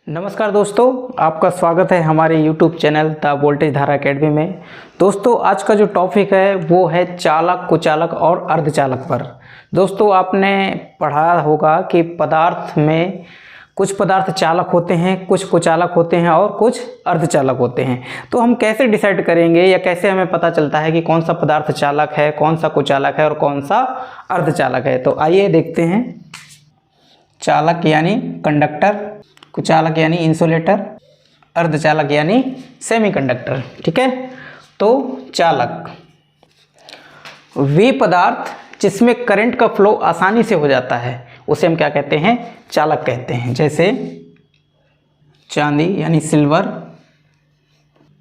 नमस्कार दोस्तों, आपका स्वागत है हमारे YouTube चैनल द वोल्टेज धारा एकेडमी में। दोस्तों, आज का जो टॉपिक है वो है चालक, कुचालक और अर्धचालक पर। दोस्तों, आपने पढ़ा होगा कि पदार्थ में कुछ पदार्थ चालक होते हैं, कुछ कुचालक होते हैं और कुछ अर्धचालक होते हैं। तो हम कैसे डिसाइड करेंगे या कैसे हमें पता चलता है कि कौन सा पदार्थ चालक है, कौन सा कुचालक है और कौन सा अर्धचालक है? तो आइए देखते हैं। चालक यानी कंडक्टर, कुचालक यानी इंसुलेटर, अर्धचालक यानी सेमीकंडक्टर। ठीक है। तो चालक वे पदार्थ जिसमें करंट का फ्लो आसानी से हो जाता है उसे हम क्या कहते हैं? चालक कहते हैं। जैसे चांदी यानी सिल्वर,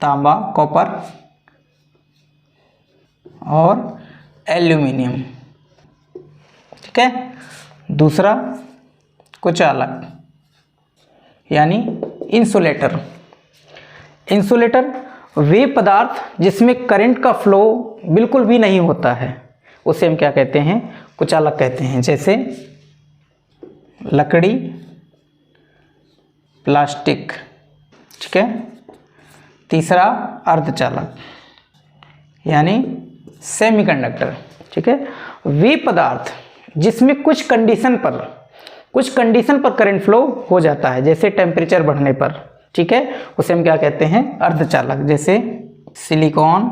तांबा कॉपर और एल्यूमिनियम। ठीक है। दूसरा कुचालक यानी इंसुलेटर। इंसुलेटर वे पदार्थ जिसमें करंट का फ्लो बिल्कुल भी नहीं होता है उसे हम क्या कहते हैं? कुचालक कहते हैं। जैसे लकड़ी, प्लास्टिक। ठीक है। तीसरा करंट यानी सेमीकंडक्टर। ठीक है। वे पदार्थ जिसमें कुछ कंडीशन पर करंट फ्लो हो जाता है, जैसे टेम्परेचर बढ़ने पर। ठीक है। उसे हम क्या कहते हैं? अर्धचालक। जैसे सिलिकॉन,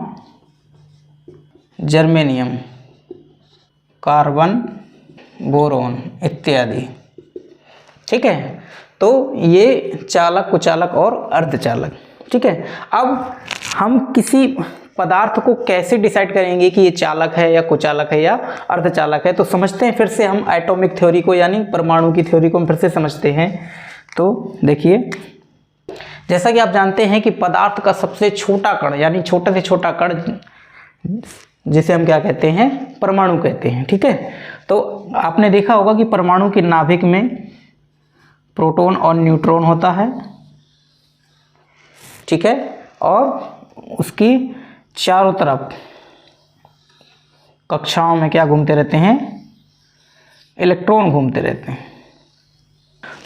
जर्मेनियम, कार्बन, बोरोन इत्यादि। ठीक है। तो ये चालक, कुचालक और अर्धचालक। ठीक है। अब हम किसी पदार्थ को कैसे डिसाइड करेंगे कि ये चालक है या कुचालक है या अर्धचालक है? तो समझते हैं फिर से हम एटॉमिक थ्योरी को, यानी परमाणु की थ्योरी को हम फिर से समझते हैं। तो देखिए, जैसा कि आप जानते हैं कि पदार्थ का सबसे छोटा कण यानी छोटे से छोटा कण जिसे हम क्या कहते हैं? परमाणु कहते हैं। ठीक है। तो आपने देखा होगा कि परमाणु के नाभिक में प्रोटॉन और न्यूट्रॉन होता है। ठीक है। और उसकी चारों तरफ कक्षाओं में क्या घूमते रहते हैं? इलेक्ट्रॉन घूमते रहते हैं।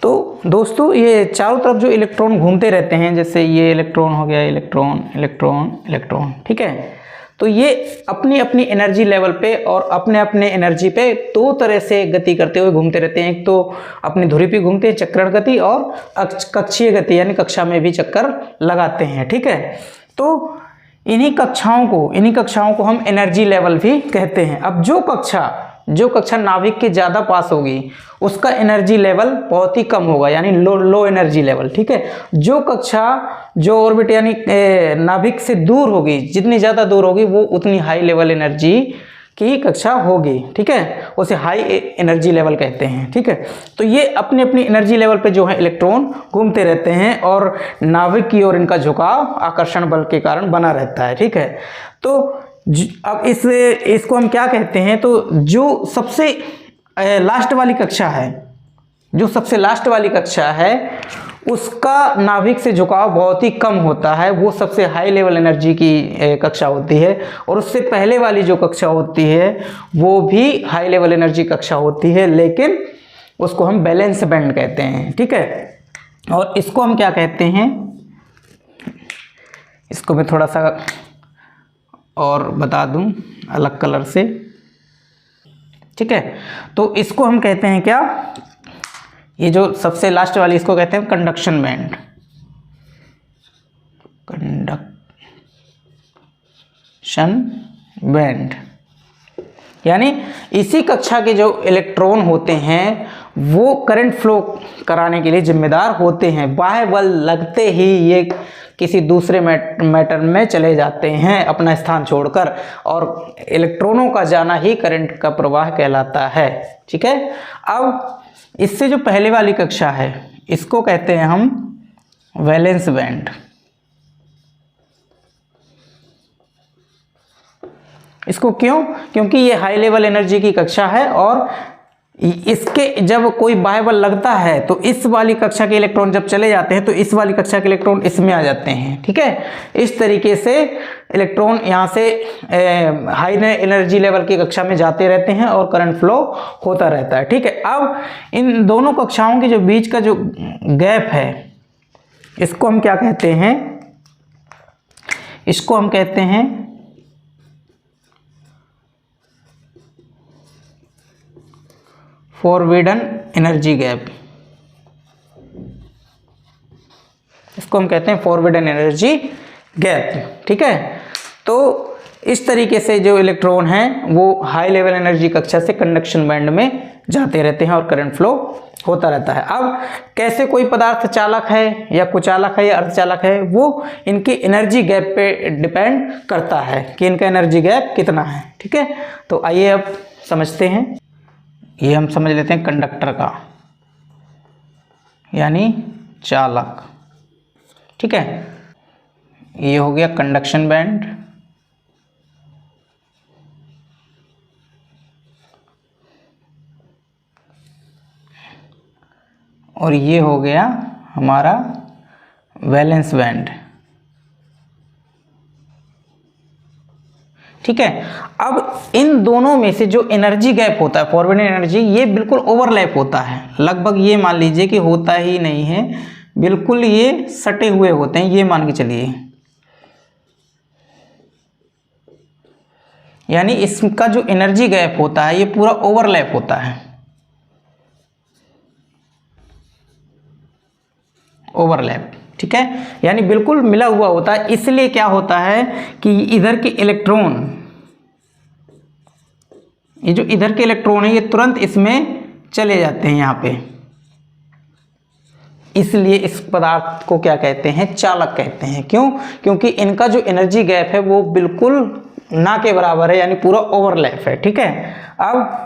तो दोस्तों, ये चारों तरफ जो इलेक्ट्रॉन घूमते रहते हैं, जैसे ये इलेक्ट्रॉन हो गया, इलेक्ट्रॉन इलेक्ट्रॉन इलेक्ट्रॉन। ठीक है। तो ये अपनी अपनी एनर्जी लेवल पे और अपने अपने एनर्जी पे दो तरह से गति करते हुए घूमते रहते हैं। एक तो अपनी धुरी पे घूमते हैं, चक्रण गति, और कक्षीय गति यानी कक्षा में भी चक्कर लगाते हैं। ठीक है। तो इन्हीं कक्षाओं को हम एनर्जी लेवल भी कहते हैं। अब जो कक्षा नाभिक के ज़्यादा पास होगी उसका एनर्जी लेवल बहुत ही कम होगा, यानी लो एनर्जी लेवल। ठीक है। जो ऑर्बिट यानी नाभिक से दूर होगी, जितनी ज़्यादा दूर होगी वो उतनी हाई लेवल एनर्जी की कक्षा होगी। ठीक है। उसे हाई एनर्जी लेवल कहते हैं। ठीक है। तो ये अपनी अपनी एनर्जी लेवल पे जो है इलेक्ट्रॉन घूमते रहते हैं और नाभिक की ओर इनका झुकाव आकर्षण बल के कारण बना रहता है। ठीक है। तो अब इसको हम क्या कहते हैं? तो जो सबसे लास्ट वाली कक्षा है उसका नाभिक से झुकाव बहुत ही कम होता है, वो सबसे हाई लेवल एनर्जी की कक्षा होती है। और उससे पहले वाली जो कक्षा होती है वो भी हाई लेवल एनर्जी कक्षा होती है, लेकिन उसको हम बैलेंस बैंड कहते हैं। ठीक है। और इसको हम क्या कहते हैं? इसको मैं थोड़ा सा और बता दूं अलग कलर से। ठीक है। तो इसको हम कहते हैं क्या? ये जो सबसे लास्ट वाली, इसको कहते हैं कंडक्शन बैंड। यानी इसी कक्षा के जो इलेक्ट्रॉन होते हैं वो करंट फ्लो कराने के लिए जिम्मेदार होते हैं। बाह्य बल लगते ही ये किसी दूसरे मैटर में चले जाते हैं अपना स्थान छोड़कर, और इलेक्ट्रॉनों का जाना ही करंट का प्रवाह कहलाता है। ठीक है। अब इससे जो पहले वाली कक्षा है इसको कहते हैं हम वैलेंस बैंड। इसको क्यों? क्योंकि ये हाई लेवल एनर्जी की कक्षा है और इसके जब कोई बाह्य बल लगता है तो इस वाली कक्षा के इलेक्ट्रॉन जब चले जाते हैं तो इस वाली कक्षा के इलेक्ट्रॉन इसमें आ जाते हैं। ठीक है। इस तरीके से इलेक्ट्रॉन यहाँ से हाई एनर्जी लेवल की कक्षा में जाते रहते हैं और करंट फ्लो होता रहता है। ठीक है। अब इन दोनों कक्षाओं के जो बीच का जो गैप है, इसको हम क्या कहते हैं, इसको हम कहते हैं फॉरबिडन एनर्जी गैप। इसको हम कहते हैं फॉरबिडन एनर्जी गैप। ठीक है, तो इस तरीके से जो इलेक्ट्रॉन हैं वो हाई लेवल एनर्जी कक्षा से कंडक्शन बैंड में जाते रहते हैं और करंट फ्लो होता रहता है। अब कैसे कोई पदार्थ चालक है या कुचालक है या अर्धचालक है, वो इनके एनर्जी गैप पे डिपेंड करता है कि इनका एनर्जी गैप कितना है। ठीक है, तो आइए अब समझते हैं। ये हम समझ लेते हैं कंडक्टर का, यानी चालक। ठीक है, ये हो गया कंडक्शन बैंड, और ये हो गया हमारा वैलेंस बैंड। ठीक है, अब इन दोनों में से जो एनर्जी गैप होता है फॉरवर्ड एनर्जी, ये बिल्कुल ओवरलैप होता है। लगभग ये मान लीजिए कि होता ही नहीं है, बिल्कुल ये सटे हुए होते हैं, ये मान के चलिए। यानी इसका जो एनर्जी गैप होता है ये पूरा ओवरलैप होता है, ओवरलैप। ठीक है, यानी बिल्कुल मिला हुआ होता है। इसलिए क्या होता है कि इधर के इलेक्ट्रॉन, ये जो इधर के इलेक्ट्रॉन है ये तुरंत इसमें चले जाते हैं यहाँ पे। इसलिए इस पदार्थ को क्या कहते हैं, चालक कहते हैं। क्यों? क्योंकि इनका जो एनर्जी गैप है वो बिल्कुल ना के बराबर है, यानी पूरा ओवरलैप है। ठीक है, अब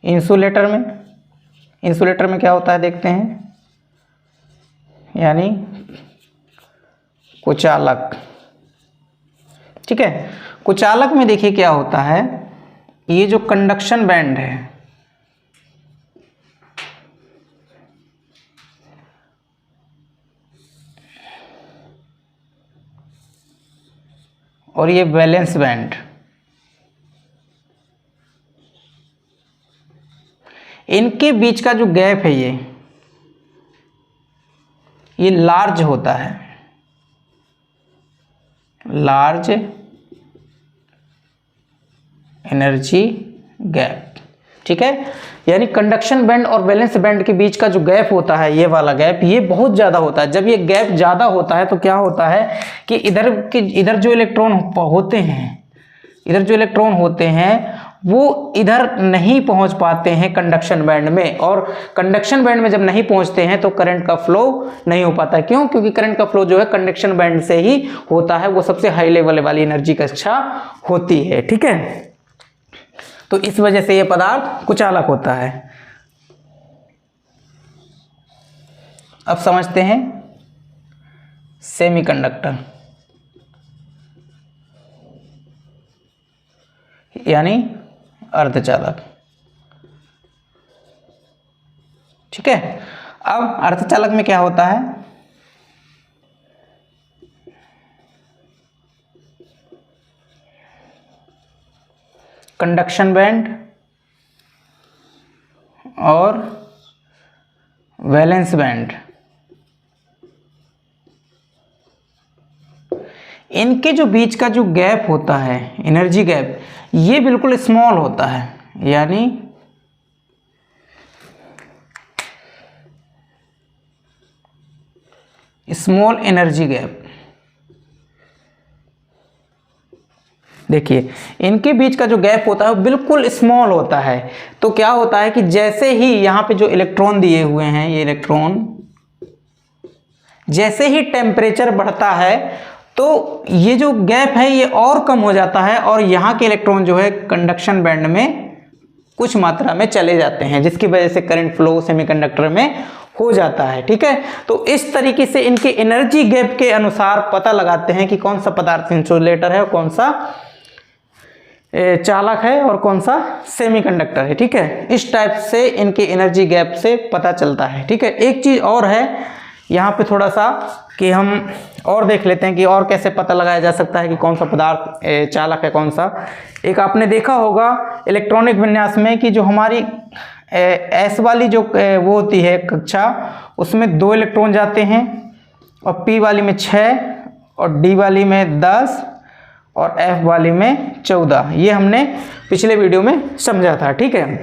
इंसुलेटर में क्या होता है देखते हैं, यानी कुचालक। ठीक है, कुचालक में देखिए क्या होता है, ये जो कंडक्शन बैंड है, और ये वैलेंस बैंड, इनके बीच का जो गैप है ये लार्ज होता है, लार्ज एनर्जी गैप। ठीक है, यानी कंडक्शन बैंड और वैलेंस बैंड के बीच का जो गैप होता है, ये वाला गैप, ये बहुत ज़्यादा होता है। जब ये गैप ज़्यादा होता है तो क्या होता है कि इधर जो इलेक्ट्रॉन होते हैं वो इधर नहीं पहुंच पाते हैं कंडक्शन बैंड में, और कंडक्शन बैंड में जब नहीं पहुंचते हैं तो करंट का फ्लो नहीं हो पाता। क्यों? क्योंकि करंट का फ्लो जो है कंडक्शन बैंड से ही होता है, वो सबसे हाई लेवल वाली एनर्जी कक्षा होती है। ठीक है, तो इस वजह से यह पदार्थ कुचालक होता है। अब समझते हैं सेमीकंडक्टर, यानी अर्धचालक। ठीक है, अब अर्धचालक में क्या होता है, कंडक्शन बैंड और वैलेंस बैंड, इनके जो बीच का जो गैप होता है, एनर्जी गैप, ये बिल्कुल स्मॉल होता है, यानी स्मॉल एनर्जी गैप। देखिए इनके बीच का जो गैप होता है वो बिल्कुल स्मॉल होता है। तो क्या होता है कि जैसे ही यहाँ पे जो इलेक्ट्रॉन दिए हुए हैं, ये इलेक्ट्रॉन जैसे ही टेम्परेचर बढ़ता है तो ये जो गैप है ये और कम हो जाता है, और यहाँ के इलेक्ट्रॉन जो है कंडक्शन बैंड में कुछ मात्रा में चले जाते हैं, जिसकी वजह से करंट फ्लो सेमीकंडक्टर में हो जाता है। ठीक है, तो इस तरीके से इनके एनर्जी गैप के अनुसार पता लगाते हैं कि कौन सा पदार्थ इंसुलेटर है और कौन सा चालक है और कौन सा सेमीकंडक्टर है। ठीक है, इस टाइप से इनके एनर्जी गैप से पता चलता है। ठीक है, एक चीज़ और है यहाँ पे थोड़ा सा कि हम और देख लेते हैं कि और कैसे पता लगाया जा सकता है कि कौन सा पदार्थ चालक है कौन सा। एक आपने देखा होगा इलेक्ट्रॉनिक विन्यास में कि जो हमारी एस वाली जो वो होती है कक्षा, उसमें 2 इलेक्ट्रॉन जाते हैं, और पी वाली में 6, और डी वाली में 10, और एफ वाली में 14। ये हमने पिछले वीडियो में समझा था, ठीक है।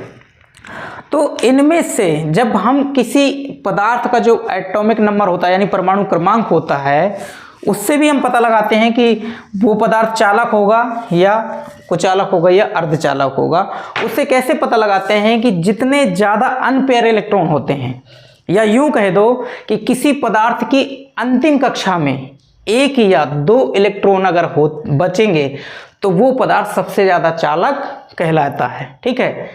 तो इनमें से जब हम किसी पदार्थ का जो एटॉमिक नंबर होता है यानी परमाणु क्रमांक होता है, उससे भी हम पता लगाते हैं कि वो पदार्थ चालक होगा या कुचालक होगा या अर्धचालक होगा। उससे कैसे पता लगाते हैं कि जितने ज़्यादा अनपेयर इलेक्ट्रॉन होते हैं, या यूं कह दो कि किसी पदार्थ की अंतिम कक्षा में 1 या 2 इलेक्ट्रॉन अगर बचेंगे तो वो पदार्थ सबसे ज़्यादा चालक कहलाता है, ठीक है।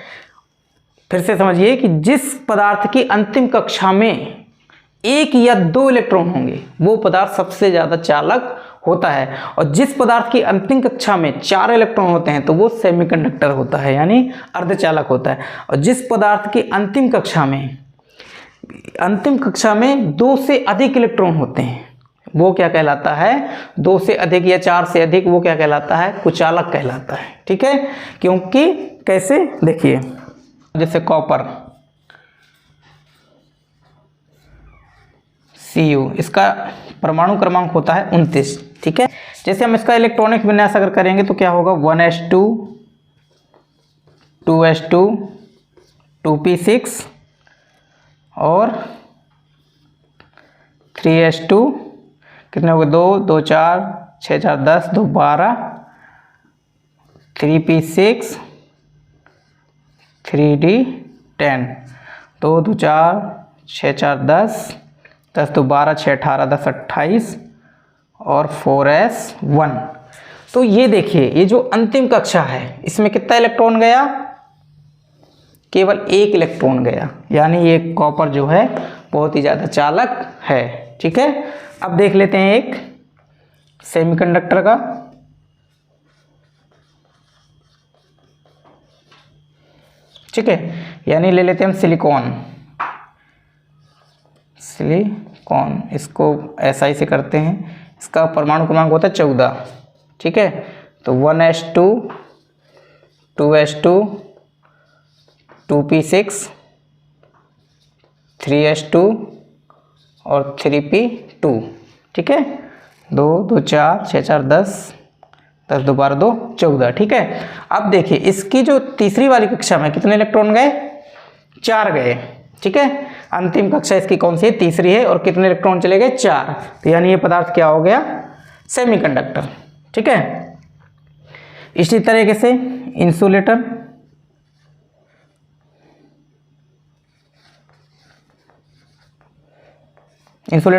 फिर से समझिए कि जिस पदार्थ की अंतिम कक्षा में 1 या 2 इलेक्ट्रॉन होंगे वो पदार्थ सबसे ज़्यादा चालक होता है, और जिस पदार्थ की अंतिम कक्षा में 4 इलेक्ट्रॉन होते हैं तो वो सेमीकंडक्टर होता है यानी अर्धचालक होता है। और जिस पदार्थ की अंतिम कक्षा में 2 से अधिक इलेक्ट्रॉन होते हैं वो क्या कहलाता है, 2 से अधिक या 4 से अधिक, वो क्या कहलाता है, कुचालक कहलाता है, ठीक है। क्योंकि कैसे, देखिए जैसे कॉपर Cu, इसका परमाणु क्रमांक होता है 29, ठीक है। जैसे हम इसका इलेक्ट्रॉनिक विन्यास अगर करेंगे तो क्या होगा, 1s2 2s2 2p6 और 3s2, कितने हो गए, 2 2 4 6 4 10 2 12, 3p6 3d 10, 2 2 4 6 4 10 10 2 12 6 18 10 28 और 4s1। तो ये देखिए, ये जो अंतिम कक्षा है इसमें कितना इलेक्ट्रॉन गया, केवल 1 इलेक्ट्रॉन गया, यानी ये कॉपर जो है बहुत ही ज़्यादा चालक है, ठीक है। अब देख लेते हैं एक सेमीकंडक्टर का। ठीक है, यानी ले लेते हैं हम सिलिकॉन, इसको SI से करते हैं। इसका परमाणु क्रमांक होता है 14, ठीक है। तो 1s2 2s2 2p6 3s2 और 3p2, ठीक है। 2 2 4 6 4 10 10 2 12 2 14, ठीक है। अब देखिए इसकी जो तीसरी वाली कक्षा में कितने इलेक्ट्रॉन गए, 4 गए, ठीक है। अंतिम कक्षा इसकी कौन सी है, तीसरी है, और कितने इलेक्ट्रॉन चले गए, 4। तो यानी ये पदार्थ क्या हो गया, सेमीकंडक्टर, ठीक है। इसी तरीके से इंसुलेटर,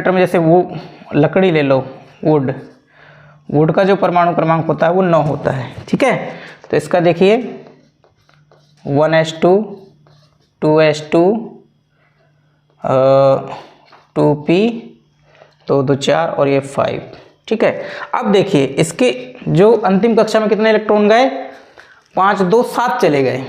में जैसे वो लकड़ी ले लो, वुड का जो परमाणु क्रमांक होता है वो 9 होता है, ठीक है। तो इसका देखिए 1s2 2s2 2p 2 2 4 और ये 5, ठीक है। अब देखिए इसके जो अंतिम कक्षा में कितने इलेक्ट्रॉन गए, 5 2 7 चले गए,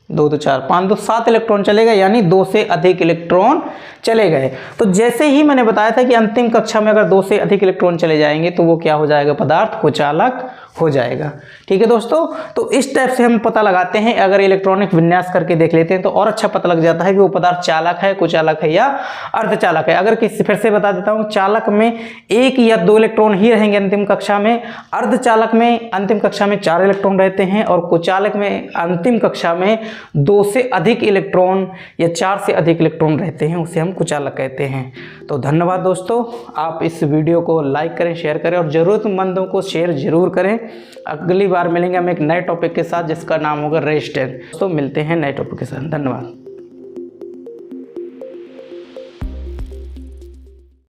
2 2 4 5 2 7 इलेक्ट्रॉन चले गए, यानी 2 से अधिक इलेक्ट्रॉन चले गए। तो जैसे ही मैंने बताया था कि अंतिम कक्षा में अगर 2 से अधिक इलेक्ट्रॉन चले जाएंगे तो वो क्या हो जाएगा, पदार्थ कुचालक हो जाएगा, ठीक है दोस्तों। तो इस टाइप से हम पता लगाते हैं, अगर इलेक्ट्रॉनिक विन्यास करके देख लेते हैं तो और अच्छा पता लग जाता है कि वो पदार्थ चालक है, कुचालक है या अर्धचालक है। अगर किसी, फिर से बता देता हूँ, चालक में 1 या 2 इलेक्ट्रॉन ही रहेंगे अंतिम कक्षा में, अर्धचालक में अंतिम कक्षा में 4 इलेक्ट्रॉन रहते हैं, और कुचालक में अंतिम कक्षा में 2 से अधिक इलेक्ट्रॉन या 4 से अधिक इलेक्ट्रॉन रहते हैं, उसे हम कुचालक कहते हैं। तो धन्यवाद दोस्तों, आप इस वीडियो को लाइक करें, शेयर करें और ज़रूरतमंदों को शेयर जरूर करें। अगली बार मिलेंगे हम एक नए टॉपिक के साथ जिसका नाम होगा रेजिस्टेंस। तो मिलते हैं नए टॉपिक के साथ, धन्यवाद।